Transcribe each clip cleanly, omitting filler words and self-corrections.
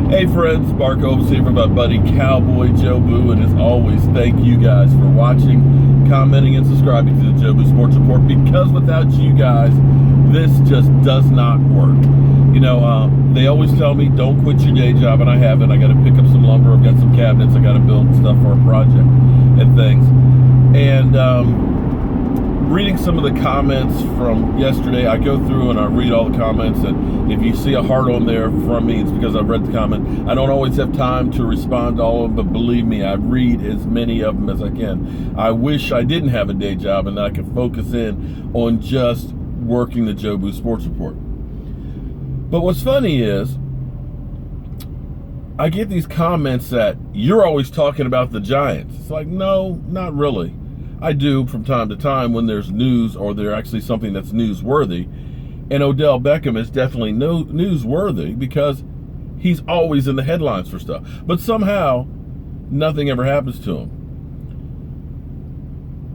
Hey friends, Mark Oves here for my buddy Cowboy Joe Boo, and as always, thank you guys for watching, commenting, and subscribing to the Joe Boo Sports Report, because without you guys, this just does not work. You know, they always tell me, don't quit your day job, and I haven't. I got to pick up some lumber, I've got some cabinets, I got to build stuff for a project and things. And reading some of the comments from yesterday, I go through and I read all the comments, and if you see a heart on there from me, it's because I've read the comment. I don't always have time to respond to all of them, but believe me, I read as many of them as I can. I wish I didn't have a day job and that I could focus in on just working the Joe Boo Sports Report. But what's funny is, I get these comments that you're always talking about the Giants. It's like, no, not really. I do from time to time when there's news or there's actually something that's newsworthy. And Odell Beckham is definitely newsworthy because he's always in the headlines for stuff. But somehow, nothing ever happens to him.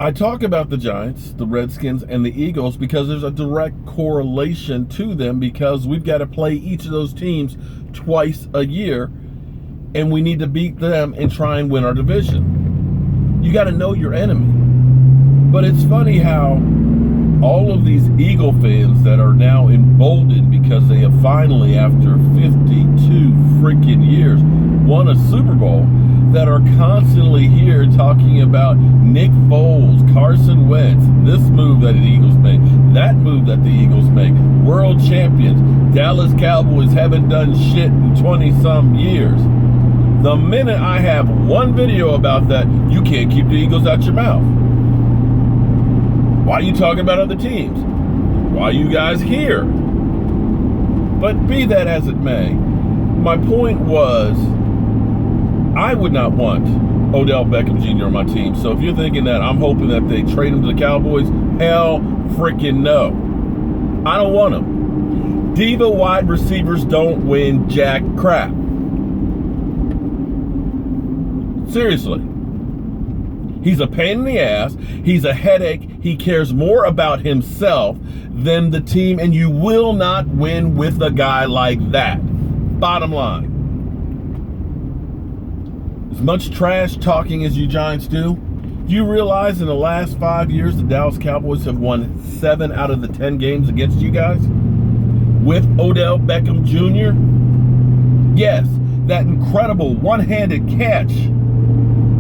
I talk about the Giants, the Redskins, and the Eagles because there's a direct correlation to them, because we've got to play each of those teams twice a year, and we need to beat them and try and win our division. You got to know your enemy. But it's funny how all of these Eagle fans that are now emboldened because they have finally, after 52 freaking years, won a Super Bowl, that are constantly here talking about Nick Foles, Carson Wentz, this move that the Eagles make, that move that the Eagles make, world champions, Dallas Cowboys haven't done shit in 20-some years. The minute I have one video about that, you can't keep the Eagles out your mouth. Why are you talking about other teams? Why are you guys here? But be that as it may, my point was, I would not want Odell Beckham Jr. on my team. So if you're thinking that I'm hoping that they trade him to the Cowboys, hell freaking no. I don't want him. Diva wide receivers don't win jack crap. Seriously. He's a pain in the ass. He's a headache. He cares more about himself than the team, and you will not win with a guy like that. Bottom line. As much trash talking as you Giants do you realize in the last 5 years the Dallas Cowboys have won 7 out of the 10 games against you guys? With Odell Beckham Jr.? Yes, that incredible one-handed catch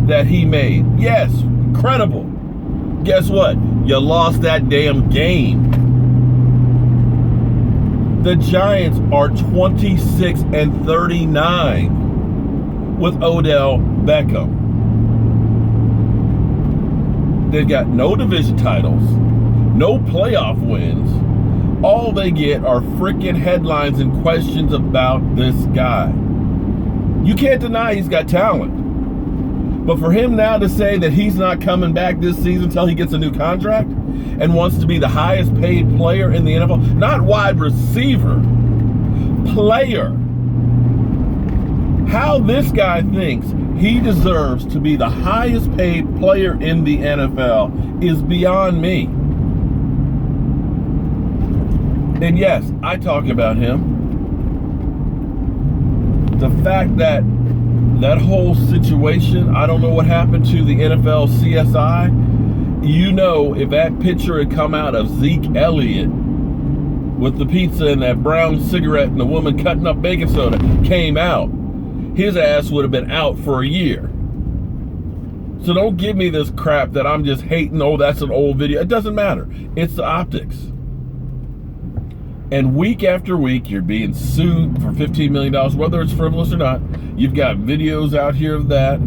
that he made. Yes, incredible. Guess what? You lost that damn game. The Giants are 26-39 with Odell Beckham. They've got no division titles, no playoff wins. All they get are freaking headlines and questions about this guy. You can't deny he's got talent. But for him now to say that he's not coming back this season until he gets a new contract and wants to be the highest paid player in the NFL, not wide receiver, player. How this guy thinks he deserves to be the highest paid player in the NFL is beyond me. And yes, I talk about him. The fact that whole situation, I don't know what happened to the NFL CSI. You know, if that picture had come out of Zeke Elliott with the pizza and that brown cigarette and the woman cutting up baking soda came out, his ass would have been out for a year. So don't give me this crap that I'm just hating, oh, that's an old video. It doesn't matter. It's the optics. And week after week, you're being sued for $15 million, whether it's frivolous or not. You've got videos out here of that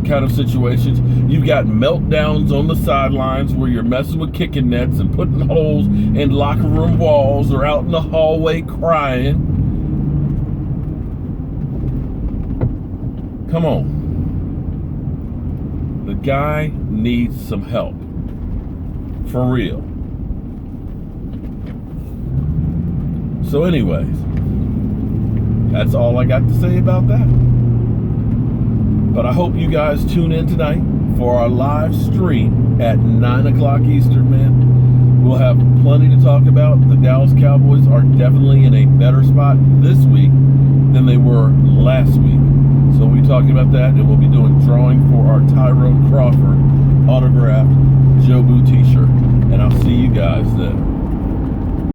kind of situations. You've got meltdowns on the sidelines where you're messing with kicking nets and putting holes in locker room walls or out in the hallway crying. Come on. The guy needs some help. For real. So anyways, that's all I got to say about that. But I hope you guys tune in tonight for our live stream at 9 o'clock Eastern, man. We'll have plenty to talk about. The Dallas Cowboys are definitely in a better spot this week than they were last week. So we'll be talking about that, and we'll be doing drawing for our Tyrone Crawford autographed Jobu t-shirt. And I'll see you guys then.